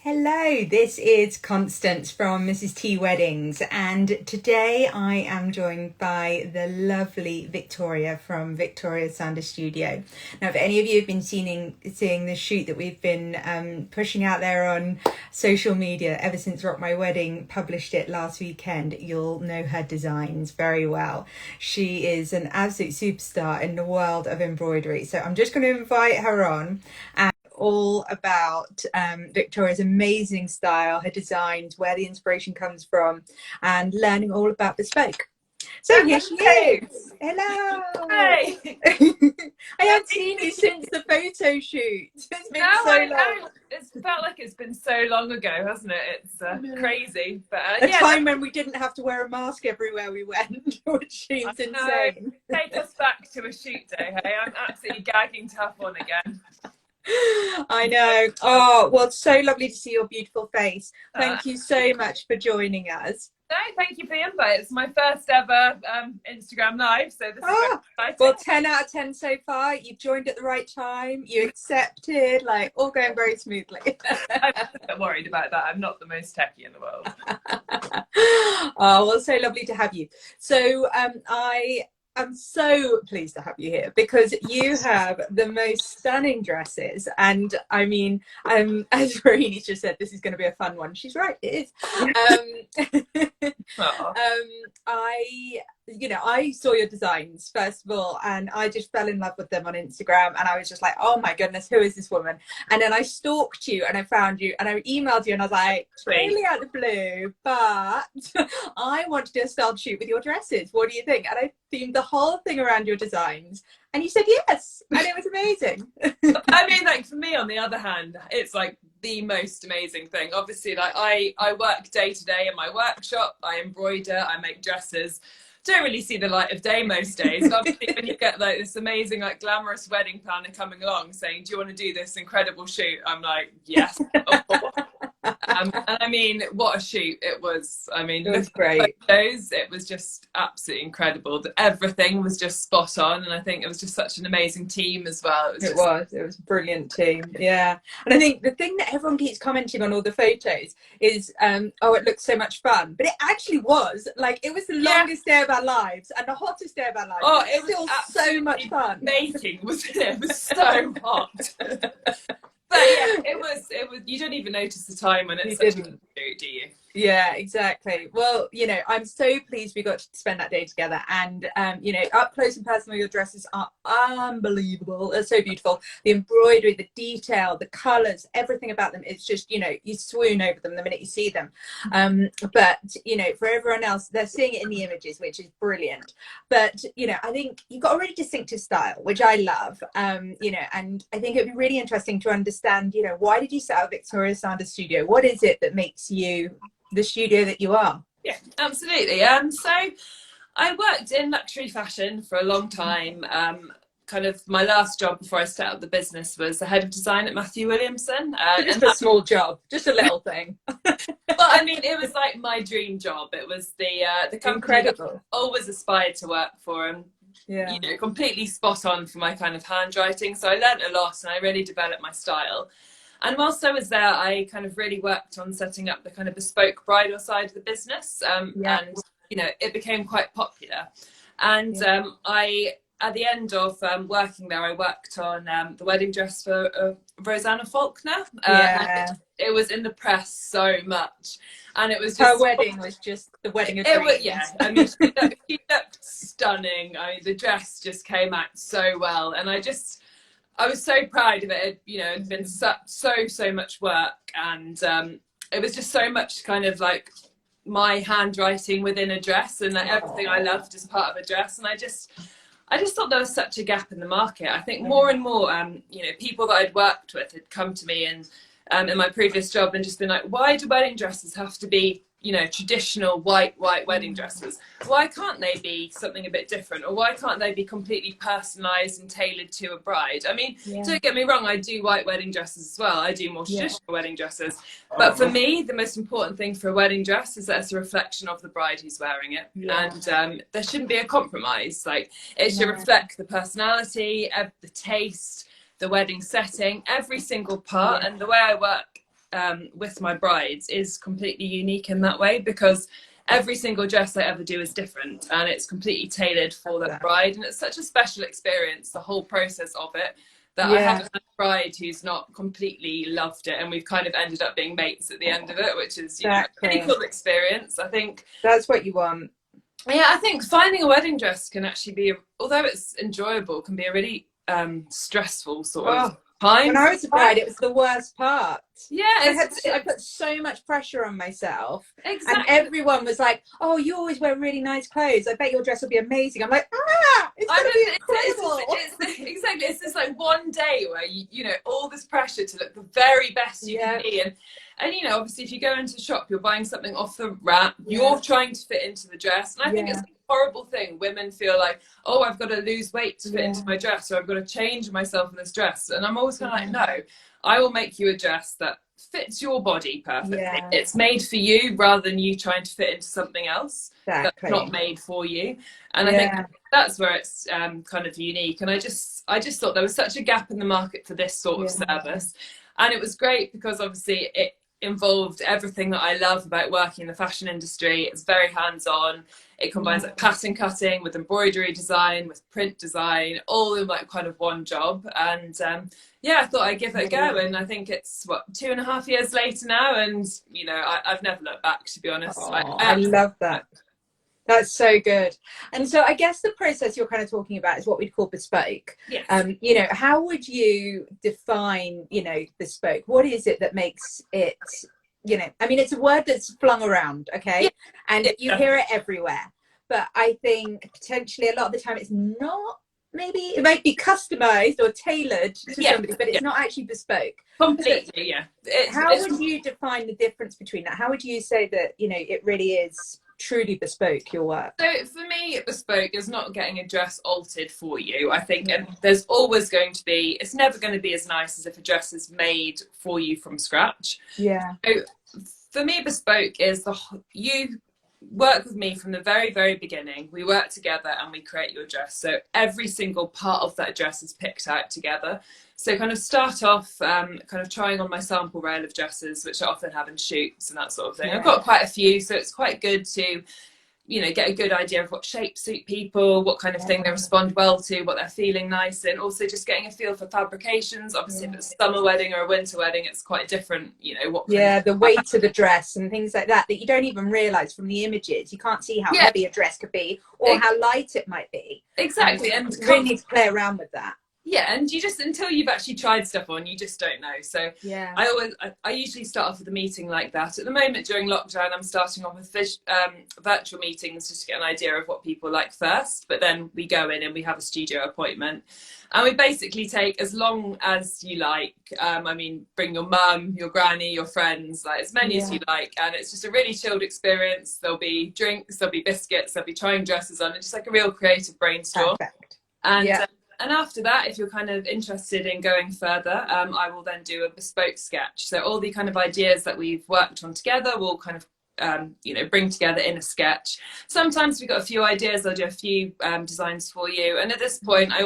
Hello, this is Constance from Mrs. T Weddings, and today I am joined by the lovely Victoria from Victoria Sander Studio. Now, if any of you have been seeing the shoot that we've been pushing out there on social media ever since Rock My Wedding published it last weekend, you'll know her designs very well. She is an absolute superstar in the world of embroidery, so I'm just going to invite her on and all about Victoria's amazing style, her designs, where the inspiration comes from, and learning all about bespoke. So here she is. Hello. Hey. I haven't seen you since the photo shoot. It's been so long. It's felt like it's been so long ago, hasn't it? It's crazy. But a time when we didn't have to wear a mask everywhere we went, which seems insane. Take us back to a shoot day, hey? I'm absolutely gagging to have one again. I know. Oh, well, it's so lovely to see your beautiful face. Thank you so much for joining us. No, thank you for the invite. It's my first ever Instagram live, so this is very exciting. Well, 10 out of 10 so far. You've joined at the right time. You accepted, like, all going very smoothly. I'm not worried about that. I'm not the most techie in the world. Oh, well, so lovely to have you. So I'm so pleased to have you here because you have the most stunning dresses, and I mean, as Rainey just said, this is going to be a fun one. She's right, it is. I saw your designs first of all, and I just fell in love with them on Instagram, and I was just like, oh my goodness, who is this woman? And then I stalked you and I found you and I emailed you and I was like, totally out of the blue, but I want to do a styled shoot with your dresses. What do you think? And I themed the whole thing around your designs, and you said yes, and it was amazing. I mean, like, for me, on the other hand, it's like the most amazing thing. Obviously, like, I work day to day in my workshop, I embroider, I make dresses. Don't really see the light of day most days, but obviously when you get like this amazing, like, glamorous wedding planner coming along saying, do you want to do this incredible shoot? I'm like, yes. And I mean, what a shoot it was. I mean, it was great. Photos, it was just absolutely incredible. Everything was just spot on, and I think it was just such an amazing team as well. It was a brilliant team. Yeah. And I think the thing that everyone keeps commenting on all the photos is oh, it looks so much fun, but it actually was, like, it was the longest day of our lives and the hottest day of our lives. Oh, it was still so much fun. Making, wasn't it? It was so hot. But yeah, it was. You don't even notice the time when it's such a shoot, do you? Yeah, exactly. Well, you know, I'm so pleased we got to spend that day together, and you know, up close and personal, your dresses are unbelievable. They're so beautiful. The embroidery, the detail, the colours, everything about them, it's just, you know, you swoon over them the minute you see them. But you know, for everyone else, they're seeing it in the images, which is brilliant. But you know, I think you've got a really distinctive style, which I love. You know, and I think it'd be really interesting to understand, you know, why did you set up Victoria Sander Studio? What is it that makes you the studio that you are? Yeah, absolutely. So I worked in luxury fashion for a long time. Kind of my last job before I set up the business was the head of design at Matthew Williamson. Just a small job, just a little thing. Well, I mean, it was like my dream job. It was the company that I always aspired to work for, and you know, completely spot on for my kind of handwriting. So I learned a lot, and I really developed my style. And whilst I was there, I kind of really worked on setting up the kind of bespoke bridal side of the business. And, you know, it became quite popular. And at the end of working there, I worked on the wedding dress for Rosanna Faulkner. And it was in the press so much. And it was just... Her wedding was just the wedding of dreams. I mean, she looked stunning. I mean, the dress just came out so well. And I was so proud of it. You know, it'd been so much work, and it was just so much kind of like my handwriting within a dress, and like everything I loved as part of a dress. And I just thought there was such a gap in the market. I think more and more, you know, people that I'd worked with had come to me and in my previous job and just been like, why do wedding dresses have to be, you know, traditional white wedding dresses? Why can't they be something a bit different? Or why can't they be completely personalised and tailored to a bride? I mean, don't get me wrong, I do white wedding dresses as well. I do more traditional wedding dresses. But for me, the most important thing for a wedding dress is that it's a reflection of the bride who's wearing it. And there shouldn't be a compromise. Like, it should reflect the personality, the taste, the wedding setting, every single part. And the way I work with my brides is completely unique in that way, because every single dress I ever do is different, and it's completely tailored for that bride, and it's such a special experience, the whole process of it, that I haven't had a bride who's not completely loved it, and we've kind of ended up being mates at the end of it, which is, you know, a pretty cool experience. I think that's what you want. Yeah, I think finding a wedding dress can actually be, although it's enjoyable, can be a really stressful sort of time. When I was a bride, it was the worst part. Yeah, I put so much pressure on myself. Exactly. And everyone was like, "Oh, you always wear really nice clothes. I bet your dress will be amazing." I'm like, it's going to be incredible. Exactly. It's just like one day where you know, all this pressure to look the very best you can be, and you know, obviously if you go into a shop, you're buying something off the rack, you're trying to fit into the dress, and I think it's a horrible thing. Women feel like, oh, I've got to lose weight to fit into my dress, or I've got to change myself in this dress, and I'm always kind of like, no, I will make you a dress that fits your body perfectly. It's made for you, rather than you trying to fit into something else that's not made for you. And I think that's where it's kind of unique. And I just thought there was such a gap in the market for this sort of service, and it was great because obviously it involved everything that I love about working in the fashion industry. It's very hands-on. It combines like pattern cutting with embroidery design, with print design, all in like kind of one job. And I thought I'd give it a go, and I think it's 2.5 years later now, and you know, I've never looked back, to be honest. I love that. That's so good. And so I guess the process you're kind of talking about is what we'd call bespoke. Yes. You know, how would you define, you know, bespoke? What is it that makes it, you know, I mean, it's a word that's flung around, okay? And you hear it everywhere. But I think potentially a lot of the time it's not, maybe it might be customized or tailored to somebody, but it's not actually bespoke. Completely, How would you define the difference between that? How would you say that, you know, it really is truly bespoke, your work? So for me, bespoke is not getting a dress altered for you. I think and there's always going to be, it's never going to be as nice as if a dress is made for you from scratch. So for me, bespoke is you work with me from the very, very beginning. We work together and we create your dress. So every single part of that dress is picked out together. So kind of start off kind of trying on my sample rail of dresses, which I often have in shoots and that sort of thing. I've got quite a few, so it's quite good to, you know, get a good idea of what shapes suit people, what kind of thing they respond well to, what they're feeling nice in. Also just getting a feel for fabrications. Obviously, if it's a summer wedding or a winter wedding, it's quite different, you know, what the weight of the dress and things like that you don't even realize from the images. You can't see how heavy a dress could be or how light it might be. Exactly. And you really need to play around with that. Yeah, and you just, until you've actually tried stuff on, you just don't know. So I usually start off with a meeting like that. At the moment during lockdown, I'm starting off with virtual meetings just to get an idea of what people like first. But then we go in and we have a studio appointment, and we basically take as long as you like. I mean, bring your mum, your granny, your friends, like as many as you like, and it's just a really chilled experience. There'll be drinks, there'll be biscuits, there'll be trying dresses on. It's just like a real creative brainstorm. And after that, if you're kind of interested in going further, I will then do a bespoke sketch. So all the kind of ideas that we've worked on together, we'll kind of, you know, bring together in a sketch. Sometimes we've got a few ideas, I'll do a few designs for you. And at this point, I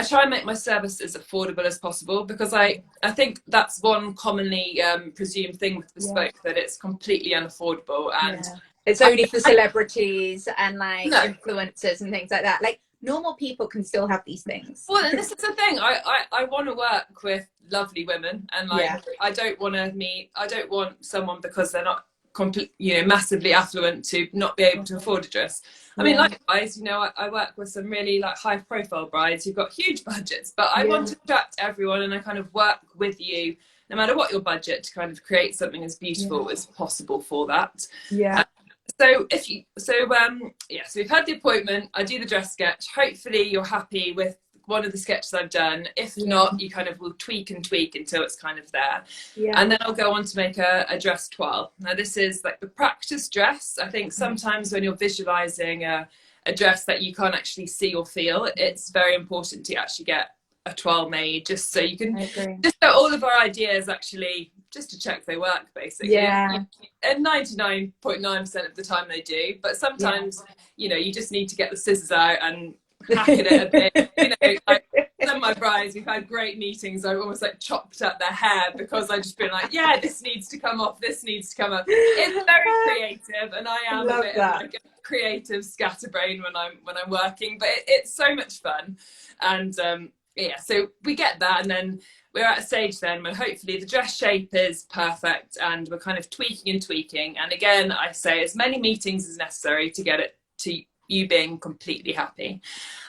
try and make my service as affordable as possible, because I think that's one commonly presumed thing with bespoke, that it's completely unaffordable. And it's only for celebrities and like influencers and things like that. Like, normal people can still have these things. Well, and this is the thing. I want to work with lovely women, and like I don't want someone because they're not massively affluent to not be able to afford a dress. I mean, likewise, you know, I work with some really like high profile brides who've got huge budgets, but I want to attract everyone, and I kind of work with you no matter what your budget to kind of create something as beautiful as possible for that. So we've had the appointment, I do the dress sketch. Hopefully you're happy with one of the sketches I've done. If not, you kind of will tweak and tweak until it's kind of there. And then I'll go on to make a dress toile. Now this is like the practice dress. I think sometimes when you're visualizing a dress that you can't actually see or feel, it's very important to actually get a toile made, just so you can, just so all of our ideas actually, just to check they work, basically. And 99.9% of the time they do, but sometimes you know, you just need to get the scissors out and hacking it a bit. You know, like some of my brides, we've had great meetings. I've almost like chopped up their hair because I've just been like, yeah, this needs to come off, this needs to come up. It's very creative, and I am a bit of like a creative scatterbrain when I'm working, but it's so much fun. And yeah, so we get that, and then we're at a stage then where hopefully the dress shape is perfect, and we're kind of tweaking. And again, I say as many meetings as necessary to get it to you being completely happy.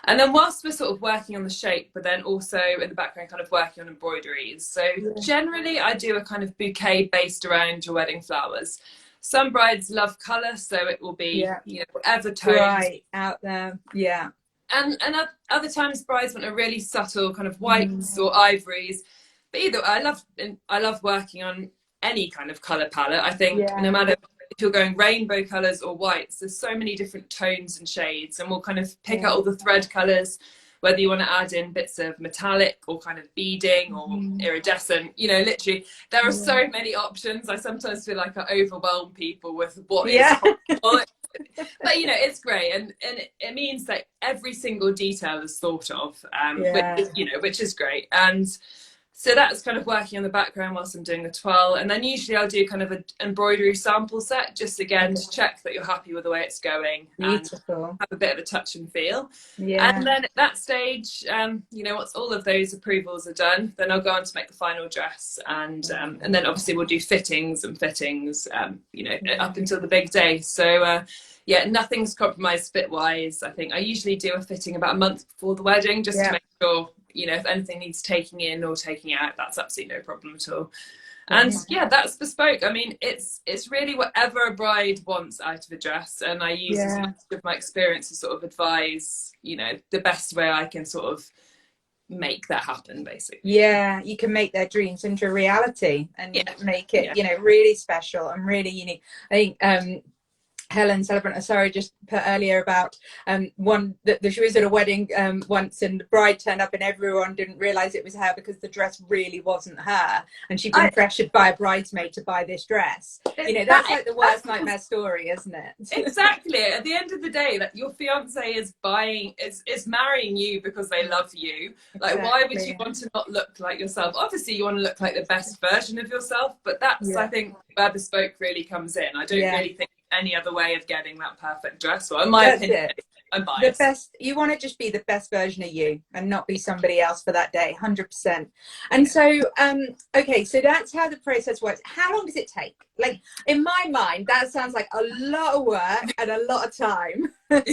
And then whilst we're sort of working on the shape, but then also in the background kind of working on embroideries. So generally I do a kind of bouquet based around your wedding flowers. Some brides love colour, so it will be you know, whatever tones right out there. And other times brides want a really subtle kind of whites or ivories. But either I love working on any kind of colour palette. I think no matter if you're going rainbow colours or whites, there's so many different tones and shades, and we'll kind of pick out all the thread colours, whether you want to add in bits of metallic or kind of beading or iridescent, you know, literally there are so many options. I sometimes feel like I overwhelm people with what is possible. But you know, it's great, and it means that every single detail is thought of, which is great. And so that's kind of working on the background whilst I'm doing the twirl, and then usually I'll do kind of an embroidery sample set, just again to check that you're happy with the way it's going. Beautiful. And have a bit of a touch and feel. And then at that stage, you know, once all of those approvals are done, then I'll go on to make the final dress, and then obviously we'll do fittings, you know, up until the big day. So yeah, nothing's compromised fit wise. I think I usually do a fitting about a month before the wedding, just to make sure, you know, if anything needs taking in or taking out, that's absolutely no problem at all. And yeah, that's bespoke. I mean, it's really whatever a bride wants out of a dress, and I use as much of my experience to sort of advise, you know, the best way I can sort of make that happen, basically. Yeah, you can make their dreams into a reality and make it, you know, really special and really unique. I think Helen Celebrant Asari just put earlier about one that she was at a wedding once, and the bride turned up and everyone didn't realize it was her because the dress really wasn't her, and she'd been pressured by a bridesmaid to buy this dress. You know, that's like the worst nightmare story, isn't it? Exactly. At the end of the day, that your fiance is marrying you because they love you. Like, why would you want to not look like yourself? Obviously you want to look like the best version of yourself, but that's I think where bespoke really comes in. I don't really think any other way of getting that perfect dress. Well, in my opinion, I'm biased. The best, you want to just be the best version of you and not be somebody else for that day, 100%. And so okay, so that's how the process works. How long does it take? Like, in my mind, that sounds like a lot of work and a lot of time. Well,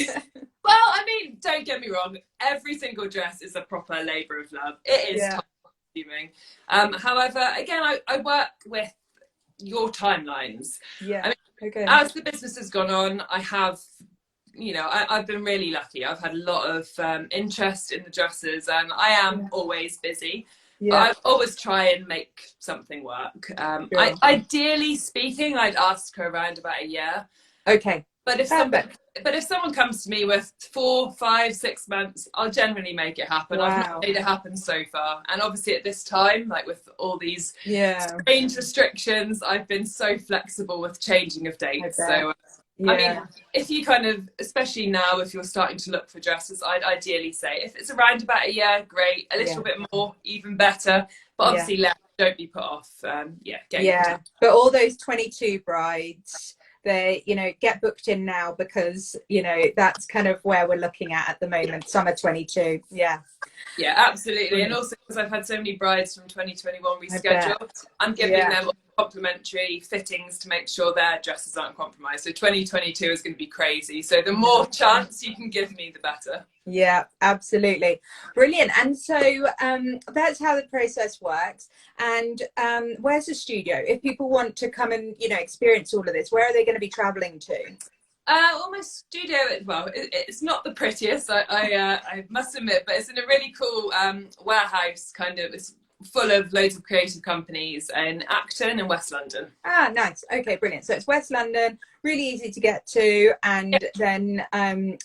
I mean, don't get me wrong, every single dress is a proper labor of love. It is time consuming. However, again, I work with your timelines. I mean, as the business has gone on, I have, you know, I've been really lucky. I've had a lot of interest in the dresses, and I am always busy. But I always try and make something work. Ideally speaking, I'd ask her around about a year. Okay. But if someone comes to me with 4, 5, 6 months, I'll generally make it happen. I've not made it happen so far. And obviously at this time, like with all these strange restrictions, I've been so flexible with changing of dates. So, I mean, if you kind of, especially now, if you're starting to look for dresses, I'd ideally say if it's around about a year, great. A little bit more, even better. But obviously less, don't be put off. But all those 22 brides, they, you know, get booked in now, because, you know, that's kind of where we're looking at the moment. Summer 22. Yeah, absolutely. And also because I've had so many brides from 2021 rescheduled, I'm giving them complimentary fittings to make sure their dresses aren't compromised. So 2022 is going to be crazy. So the more chance you can give me, the better. Yeah, absolutely. Brilliant. And so that's how the process works. And where's the studio? If people want to come and, you know, experience all of this, where are they going to be traveling to? Well, my studio, well, it's not the prettiest, I must admit, but it's in a really cool warehouse, kind of. It's full of loads of creative companies in Acton and West London. Ah, nice. Okay, brilliant. So it's West London, really easy to get to, and then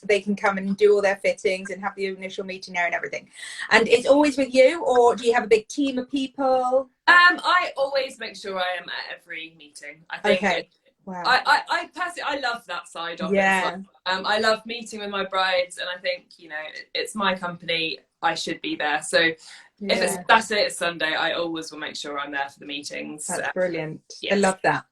they can come and do all their fittings and have the initial meeting there and everything. And it's always with you, or do you have a big team of people? I always make sure I am at every meeting. I think Wow. I personally, I love that side of it as Yeah. well. I love meeting with my brides, and I think, you know, it's my company, I should be there. So if it's Yeah. Saturday, it's Sunday, I always will make sure I'm there for the meetings. That's brilliant. I Yes. love that.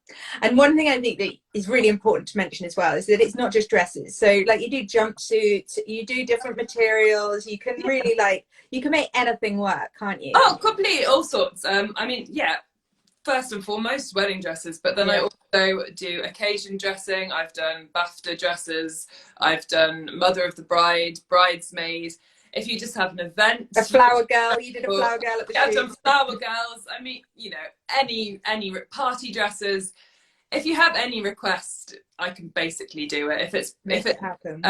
And one thing I think that is really important to mention as well is that it's not just dresses. So like you do jumpsuits, you do different materials, you can really you can make anything work, can't you? Oh, completely, all sorts. I mean, yeah, first and foremost, wedding dresses, but then I also do occasion dressing. I've done BAFTA dresses. I've done mother of the bride, bridesmaid. If you just have an event, A flower girl, you did a flower girl at the shoot. I've done flower girls. I mean, you know, any party dresses. If you have any request, I can basically do it. If it happen.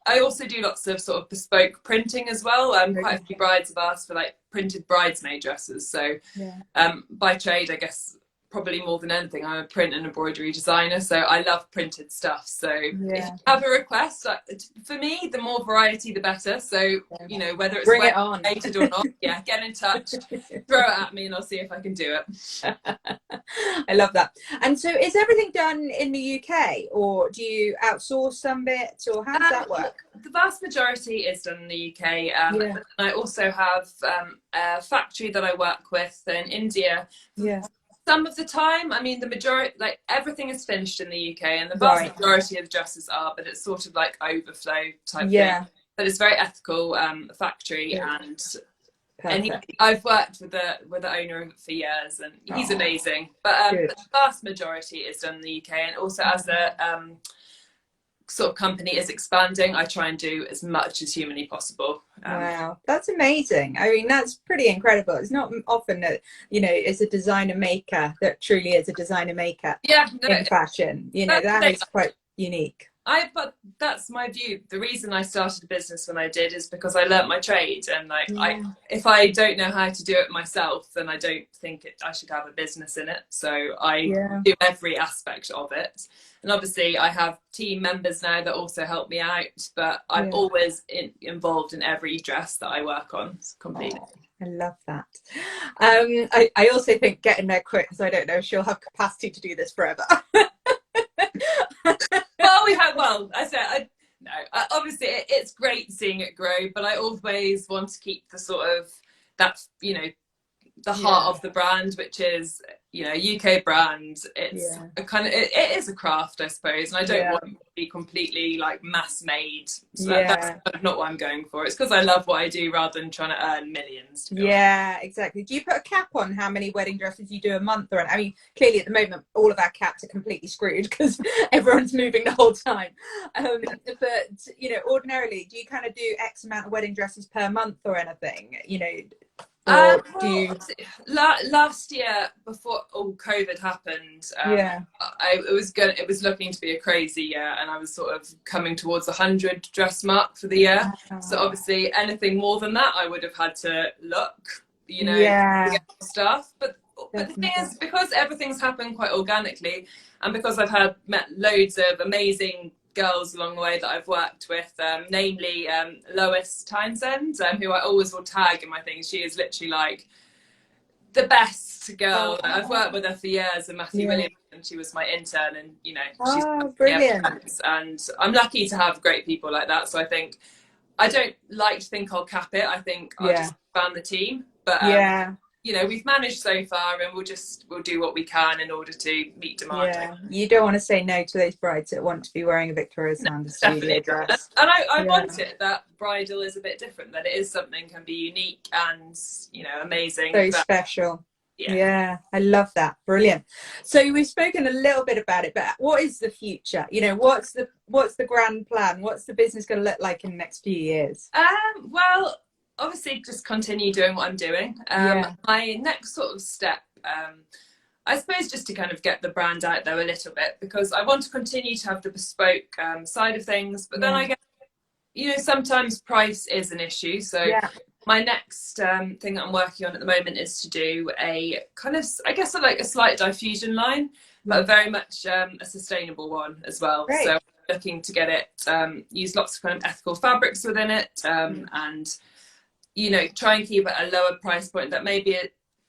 I also do lots of sort of bespoke printing as well. Quite a few brides have asked for like printed bridesmaid dresses. So by trade, I guess probably more than anything, I'm a print and embroidery designer, so I love printed stuff. So if you have a request, for me, the more variety, the better. So you know, whether it's related or not, get in touch, throw it at me, and I'll see if I can do it. I love that. And so, is everything done in the UK, or do you outsource some bits, or how does that work? The vast majority is done in the UK. And I also have a factory that I work with in India. Yeah. Some of the time, I mean, the majority, like everything is finished in the UK, and the vast majority of dresses are, but it's sort of like overflow type thing. But it's very ethical factory, and I've worked with the owner of it for years, and he's amazing. But the vast majority is done in the UK, and also as the sort of company is expanding, I try and do as much as humanly possible. Wow, that's amazing. I mean, that's pretty incredible. It's not often that, you know, it's a designer maker that truly is a designer maker in fashion. You know, that is quite unique. But that's my view. The reason I started a business when I did is because I learnt my trade, and if I don't know how to do it myself, then I don't think I should have a business in it. So I do every aspect of it. And obviously I have team members now that also help me out, but I'm always involved in every dress that I work on completely. I love that. I also think getting there quick, because I don't know if she'll have capacity to do this forever. Obviously it's great seeing it grow, but I always want to keep the sort of that, you know, the heart of the brand, which is, you know, UK brand. It's a kind of it is a craft, I suppose, and I don't want it to be completely like mass made. So that's kind of not what I'm going for. It's because I love what I do rather than trying to earn millions. Exactly. Do you put a cap on how many wedding dresses you do a month? Or I mean, clearly at the moment all of our caps are completely screwed because everyone's moving the whole time. But you know, ordinarily, do you kind of do X amount of wedding dresses per month or anything? You know. Last year, before all COVID happened, it was looking to be a crazy year, and I was sort of coming towards the 100 dress mark for the year. So obviously, anything more than that, I would have had to look, you know, to get stuff. But the thing is, because everything's happened quite organically, and because I've met loads of amazing girls along the way that I've worked with, namely Lois Townsend, who I always will tag in my things. She is literally like the best girl. I've worked with her for years, and Matthew Williams, and she was my intern, and you know, she's brilliant. And I'm lucky to have great people like that. So I think I don't like to think I'll cap it. I think I'll just expand the team, but you know, we've managed so far, and we'll do what we can in order to meet demand. You don't want to say no to those brides that want to be wearing a Victoria Sanders studio dress. And I want it that bridal is a bit different, that it is something can be unique and, you know, amazing. So special. Yeah, I love that. Brilliant. So we've spoken a little bit about it, but what is the future? You know, what's the grand plan? What's the business going to look like in the next few years? Well, obviously just continue doing what I'm doing. My next sort of step, I suppose, just to kind of get the brand out there a little bit, because I want to continue to have the bespoke side of things, but then I guess, you know, sometimes price is an issue. So my next thing that I'm working on at the moment is to do a kind of, I guess, like a slight diffusion line, but very much a sustainable one as well. Great. So looking to get it, use lots of kind of ethical fabrics within it, and you know, try and keep it at a lower price point that maybe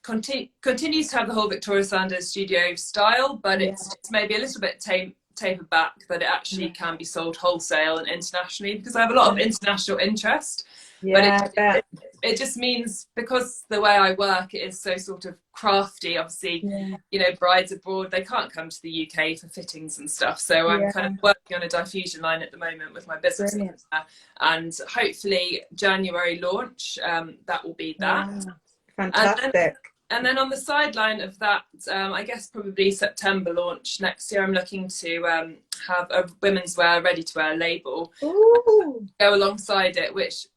continues to have the whole Victoria Sanders studio style, but it's maybe a little bit tapered back, that it actually can be sold wholesale and internationally, because I have a lot of international interest. But it just means, because the way I work, it is so sort of crafty. Obviously, you know, brides abroad, they can't come to the UK for fittings and stuff. So I'm kind of working on a diffusion line at the moment with my business, and hopefully January launch. That will be that. Fantastic. And then on the sideline of that, I guess probably September launch next year, I'm looking to have a women's wear, ready-to-wear label go alongside it, which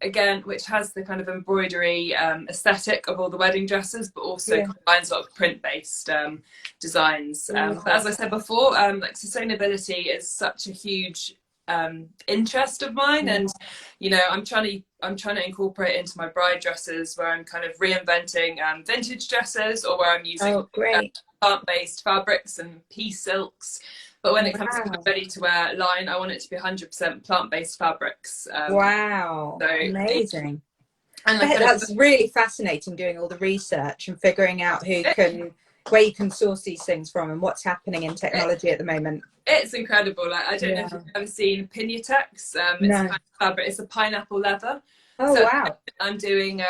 has the kind of embroidery aesthetic of all the wedding dresses, but also combines a lot of print-based designs. But as I said before, like, sustainability is such a huge interest of mine, and you know, I'm trying to incorporate it into my bride dresses, where I'm kind of reinventing vintage dresses, or where I'm using plant-based fabrics and pea silks. But when it comes to the ready-to-wear line, I want it to be 100% plant-based fabrics. So amazing. And that's really fascinating, doing all the research and figuring out where you can source these things from and what's happening in technology at the moment. It's incredible. Like, I don't know if you've ever seen Pinatex. It's a kind of fabric. It's a pineapple leather. I'm doing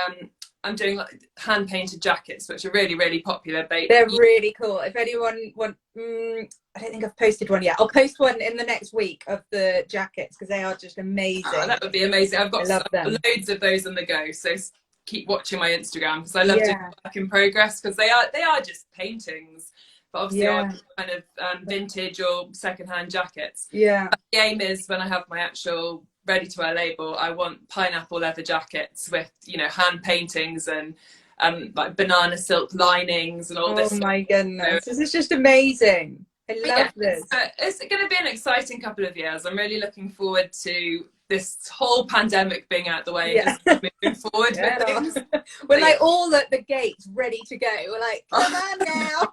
like hand painted jackets, which are really, really popular. They're really cool. If anyone want, I don't think I've posted one yet. I'll post one in the next week of the jackets, because they are just amazing. Oh, that would be amazing. I've got loads of those on the go. So keep watching my Instagram, because I love doing work in progress, because they are just paintings, but obviously are kind of vintage or secondhand jackets. But the aim is, when I have my actual ready-to-wear label, I want pineapple leather jackets with, you know, hand paintings and like banana silk linings and all this. Oh my goodness, this is just amazing. I love this. It's going to be an exciting couple of years. I'm really looking forward to this whole pandemic being out the way, and just moving forward with things. We're like all at the gates ready to go. We're like, come on now.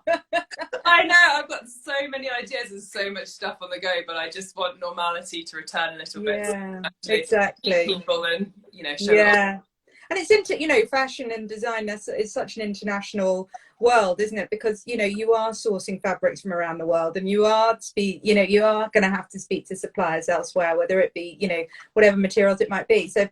I know, I've got so many ideas and so much stuff on the go, but I just want normality to return a little bit. Exactly. People and, you know, show off. And it's you know, fashion and design is such an international world, isn't it? Because, you know, you are sourcing fabrics from around the world, and you are going to have to speak to suppliers elsewhere, whether it be, you know, whatever materials it might be. So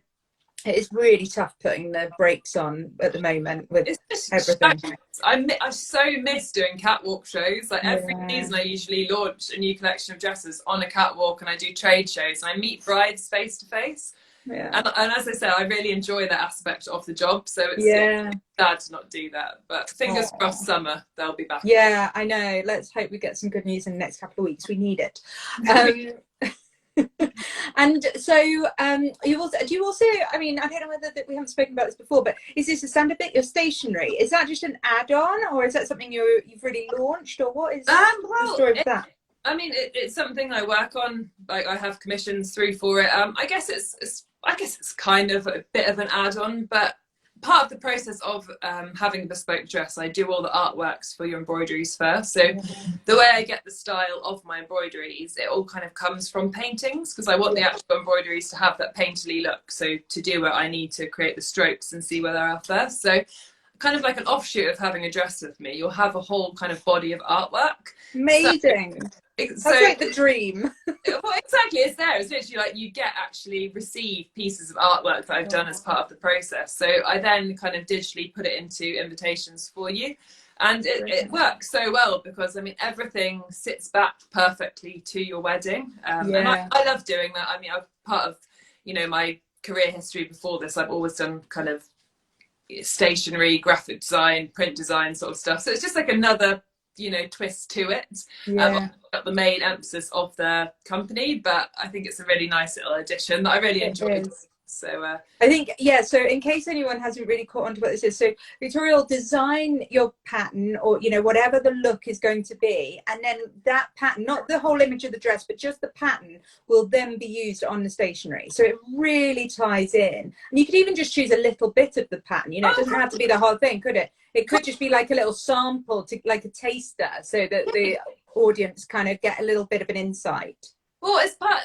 it's really tough putting the brakes on at the moment with everything. I so miss doing catwalk shows. Like, every season I usually launch a new collection of dresses on a catwalk, and I do trade shows, and I meet brides face to face. And as I said, I really enjoy that aspect of the job, so it's sad to not do that, but fingers crossed, summer they'll be back. I know, let's hope we get some good news in the next couple of weeks. We need it. And so do you also, I mean, I don't know whether we haven't spoken about this before, but is this a standard bit, your stationery? Is that just an add-on, or is that something you've really launched, or what is the story with that? I mean, it's something I work on. Like, I have commissions through for it. I guess it's kind of a bit of an add-on, but part of the process of having a bespoke dress, I do all the artworks for your embroideries first. So the way I get the style of my embroideries, it all kind of comes from paintings, because I want the actual embroideries to have that painterly look. So to do it, I need to create the strokes and see where they're at first. So kind of like an offshoot of having a dress with me, you'll have a whole kind of body of artwork. Amazing. That's like the dream. Well, exactly, it's there. It's literally like you receive pieces of artwork that I've done as part of the process. So I then kind of digitally put it into invitations for you. And it works so well, because, I mean, everything sits back perfectly to your wedding. And I love doing that. I mean, I'm part of, you know, my career history before this, I've always done kind of stationery, graphic design, print design sort of stuff. So it's just like another, you know, twist to it. Not the main emphasis of the company, but I think it's a really nice little addition that I really enjoy. So I think, so in case anyone hasn't really caught on to what this is, so Victoria will design your pattern, or, you know, whatever the look is going to be, and then that pattern, not the whole image of the dress, but just the pattern, will then be used on the stationery. So it really ties in, and you could even just choose a little bit of the pattern, you know. It doesn't have to be the whole thing, could it? It could just be like a little sample, to like a taster, so that the audience kind of get a little bit of an insight. Well, it's part,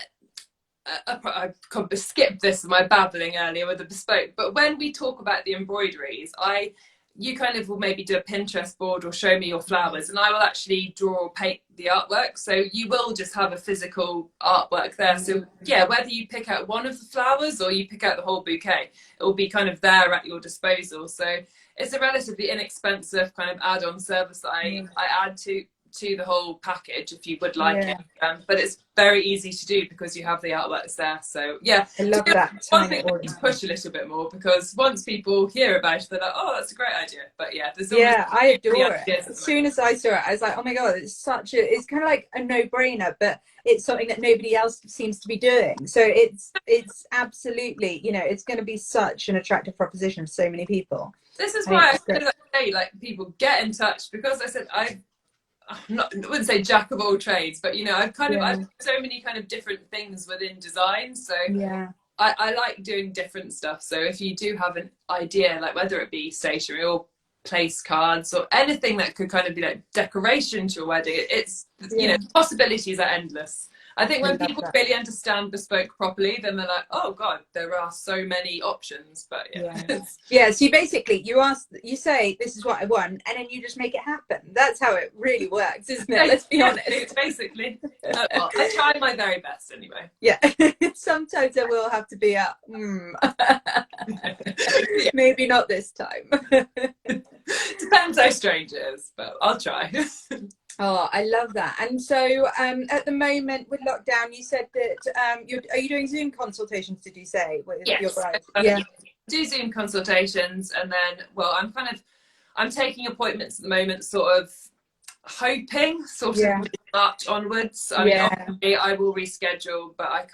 I skipped this in my babbling earlier with the bespoke, but when we talk about the embroideries, I you kind of will maybe do a Pinterest board or show me your flowers, and I will actually draw or paint the artwork. So you will just have a physical artwork there. So yeah, whether you pick out one of the flowers or you pick out the whole bouquet, it will be kind of there at your disposal. So it's a relatively inexpensive kind of add-on service that I add to the whole package if you would like it, but it's very easy to do because you have the artworks there. So yeah, I love that. one thing I need to push a little bit more, because once people hear about it, they're like, oh, that's a great idea. But yeah, there's always I adore it. As soon as I saw it, I was like, oh my god, it's kind of like a no-brainer, but it's something that nobody else seems to be doing. So it's absolutely, you know, it's going to be such an attractive proposition for so many people. This is why I say, like, people get in touch, because I said I wouldn't say jack of all trades, but you know, I've so many kind of different things within design. So I like doing different stuff. So if you do have an idea, like whether it be stationery or place cards or anything that could kind of be like decoration to your wedding, it's you know, the possibilities are endless. I think when people really understand bespoke properly, then they're like, oh god, there are so many options. But so you say this is what I want, and then you just make it happen. That's how it really works, isn't it? Let's be honest. Basically. Well, I try my very best anyway. Sometimes there will have to be a maybe not this time. Depends how strange it is, but I'll try. Oh, I love that. And so at the moment with lockdown, you said that are you doing Zoom consultations, did you say, with your bride? Do Zoom consultations, and then, well, I'm taking appointments at the moment, sort of hoping of March onwards. I mean, obviously I will reschedule, but I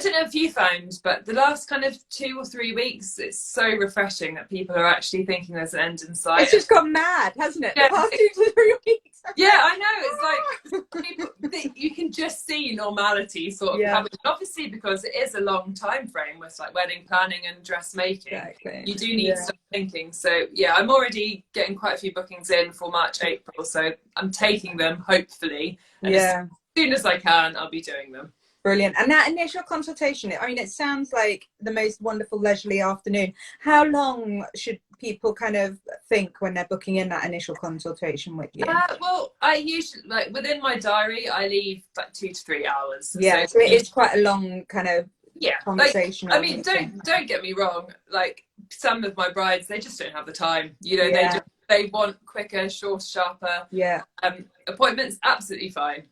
don't know if you found, but the last kind of 2 or 3 weeks, it's so refreshing that people are actually thinking there's an end in sight. It's just gone mad, hasn't it? The past 2 to 3 weeks. Yeah, I know. It's like people, you can just see normality sort of coming. Obviously, because it is a long time frame with like wedding planning and dressmaking. Exactly. You do need to start thinking. So yeah, I'm already getting quite a few bookings in for March, April. So I'm taking them, hopefully. And as soon as I can, I'll be doing them. Brilliant. And that initial consultation, I mean, it sounds like the most wonderful leisurely afternoon. How long should people kind of think when they're booking in that initial consultation with you? Well, I usually, like, within my diary, I leave like 2 to 3 hours. Yeah, so it is quite a long kind of conversation. Like, I mean, don't get me wrong. Like, some of my brides, they just don't have the time. You know, they want quicker, shorter, sharper appointments. Absolutely fine.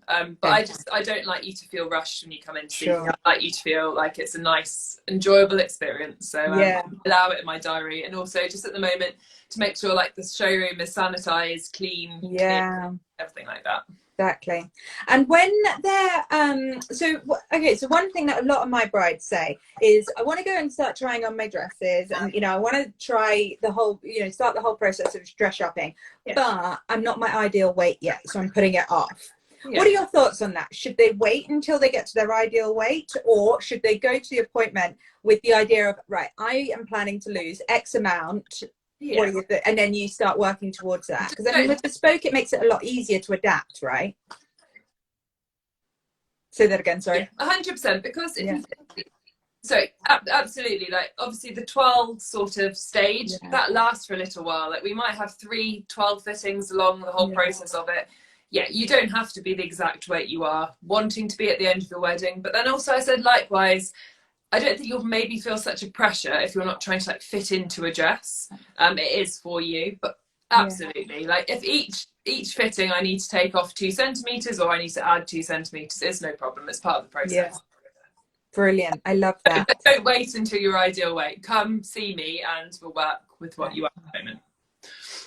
But I don't like you to feel rushed when you come in to see me. I like you to feel like it's a nice, enjoyable experience. So allow it in my diary, and also just at the moment to make sure like the showroom is sanitized, clean, everything like that. Exactly. And when they're so one thing that a lot of my brides say is, I want to go and start trying on my dresses, and you know, I want to try the whole, you know, start the whole process of dress shopping, but I'm not my ideal weight yet, so I'm putting it off. What are your thoughts on that? Should they wait until they get to their ideal weight, or should they go to the appointment with the idea of, right, I am planning to lose X amount? What do you think? And then you start working towards that, because I mean, with bespoke it makes it a lot easier to adapt, right? Say that again, sorry. 100%, because absolutely, like obviously the 12 sort of stage that lasts for a little while. Like we might have 3 12 fittings along the whole process of it. You don't have to be the exact weight you are wanting to be at the end of your wedding. But then also I said, likewise, I don't think you'll maybe feel such a pressure if you're not trying to like fit into a dress. It is for you, but absolutely, like if each fitting I need to take off 2 centimeters or I need to add 2 centimeters, it's no problem. It's part of the process. Brilliant. I love that. But don't wait until your ideal weight. Come see me and we'll work with what you are at the moment.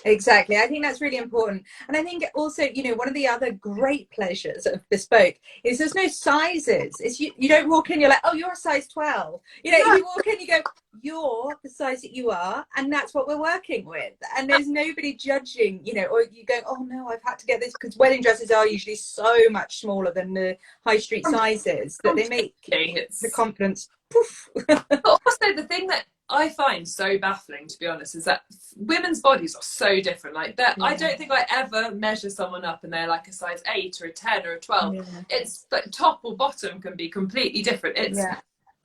Exactly. I think that's really important. And I think also, you know, one of the other great pleasures of bespoke is there's no sizes. It's you don't walk in, you're like, oh, you're a size 12. You know, you walk in, you go, you're the size that you are, and that's what we're working with. And there's nobody judging, you know, or you go, oh no, I've had to get this, because wedding dresses are usually so much smaller than the high street sizes that they make the confidence poof. But also the thing that I find so baffling, to be honest, is that women's bodies are so different. Like that, I don't think I ever measure someone up and they're like a size 8 or a 10 or a 12. It's like top or bottom can be completely different. It's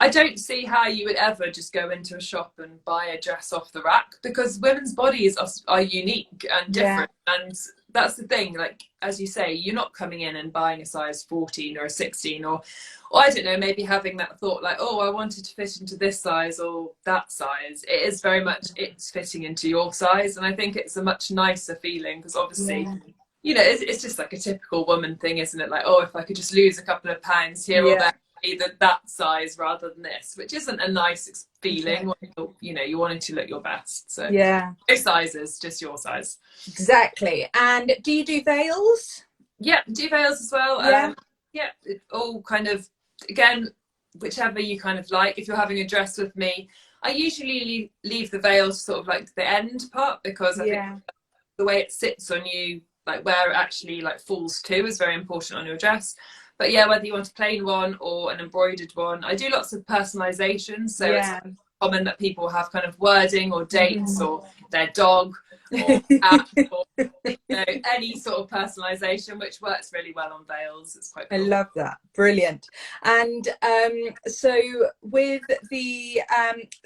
I don't see how you would ever just go into a shop and buy a dress off the rack, because women's bodies are unique and different. And that's the thing, like, as you say, you're not coming in and buying a size 14 or a 16, or I don't know, maybe having that thought like, oh, I wanted to fit into this size or that size. It is very much, it's fitting into your size. And I think it's a much nicer feeling, because obviously, you know, it's just like a typical woman thing, isn't it? Like, oh, if I could just lose a couple of pounds here or there, either that size rather than this, which isn't a nice feeling. You know, you're wanting to look your best. So no sizes, just your size. Exactly. And do you do veils? Yeah, do veils as well. Yeah, it all kind of, again, whichever you kind of like. If you're having a dress with me, I usually leave the veils sort of like the end part, because I think the way it sits on you, like where it actually like falls to, is very important on your dress. But yeah, whether you want a plain one or an embroidered one, I do lots of personalization. So it's common that people have kind of wording or dates or their dog or cat or, you know, any sort of personalization, which works really well on veils. It's quite cool. I love that. Brilliant. And so with the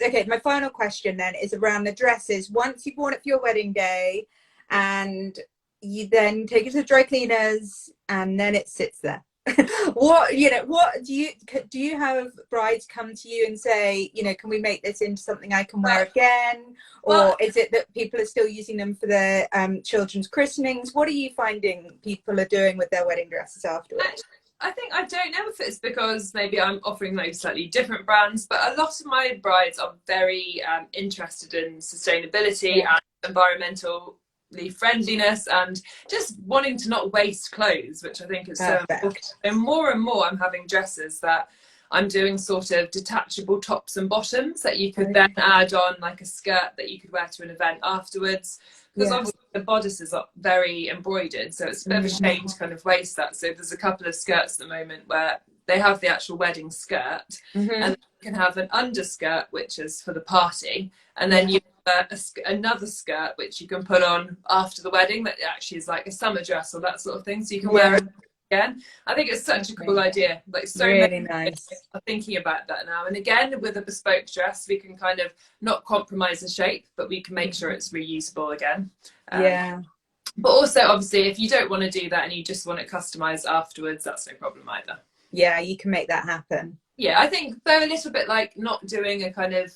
okay, my final question then is around the dresses. Once you've worn it for your wedding day, and you then take it to the dry cleaners, and then it sits there. What do you have brides come to you and say, you know, can we make this into something I can wear again? Or is it that people are still using them for their children's christenings? What are you finding people are doing with their wedding dresses afterwards? I think, I don't know if it's because maybe I'm offering like slightly different brands, but a lot of my brides are very interested in sustainability and environmental friendliness and just wanting to not waste clothes, which I think is so important. And more I'm having dresses that I'm doing sort of detachable tops and bottoms that you could then add on like a skirt that you could wear to an event afterwards, because obviously the bodices are very embroidered, so it's a bit of a shame to kind of waste that. So there's a couple of skirts at the moment where they have the actual wedding skirt, and you can have an underskirt which is for the party, and then you another skirt which you can put on after the wedding that actually is like a summer dress or that sort of thing, so you can wear it again. I think it's such a cool idea. Like, so really many nice. are thinking about that now. And again, with a bespoke dress, we can kind of not compromise the shape, but we can make sure it's reusable again. But also, obviously, if you don't want to do that and you just want it customized afterwards, that's no problem either. Yeah, you can make that happen. Yeah, I think they're a little bit like not doing a kind of,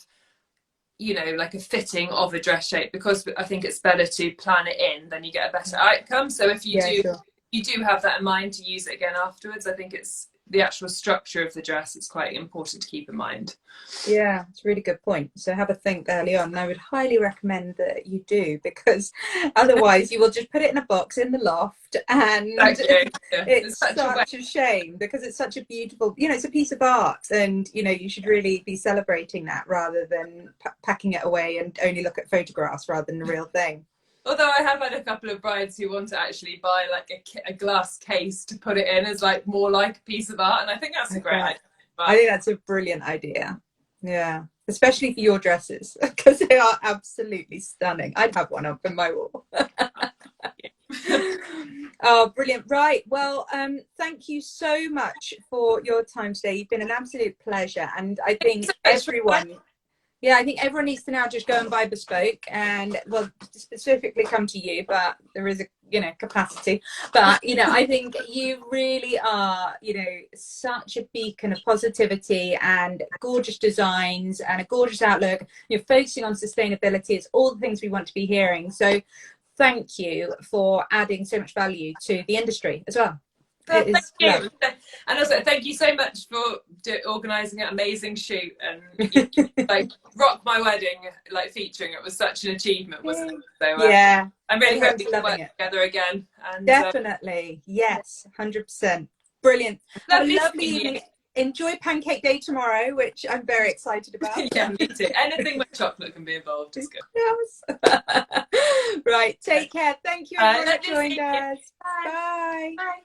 you know, like a fitting of a dress shape, because I think it's better to plan it in, then you get a better outcome. So if you you do have that in mind to use it again afterwards, I think it's the actual structure of the dress, it's quite important to keep in mind. Yeah, it's a really good point. So have a think early on. And I would highly recommend that you do, because otherwise you will just put it in a box in the loft, and it's such a shame, because it's such a beautiful, you know, it's a piece of art, and you know, you should really be celebrating that rather than packing it away and only look at photographs rather than the real thing. Although I have had a couple of brides who want to actually buy like a glass case to put it in as like more like a piece of art, and I think that's a great idea. I think that's a brilliant idea. Yeah, especially for your dresses, because they are absolutely stunning. I'd have one up in my wall. Oh, brilliant. Right, well, thank you so much for your time today. You've been an absolute pleasure, and I think everyone needs to now just go and buy bespoke, and well, specifically come to you, but there is a, you know, capacity, but you know, I think you really are, you know, such a beacon of positivity and gorgeous designs and a gorgeous outlook. You're focusing on sustainability. It's all the things we want to be hearing. So thank you for adding so much value to the industry as well. Thank you. And also thank you so much for organising an amazing shoot, and you, like, rock my wedding, like featuring it was such an achievement, wasn't it? So yeah, I'm really hoping we can work together again. And definitely, yes, 100%. Brilliant. Lovely evening. Enjoy Pancake Day tomorrow, which I'm very excited about. Yeah, me too. Anything with chocolate can be involved is good. Yes. Right, take care. Thank you everyone for joining us. Bye. Bye.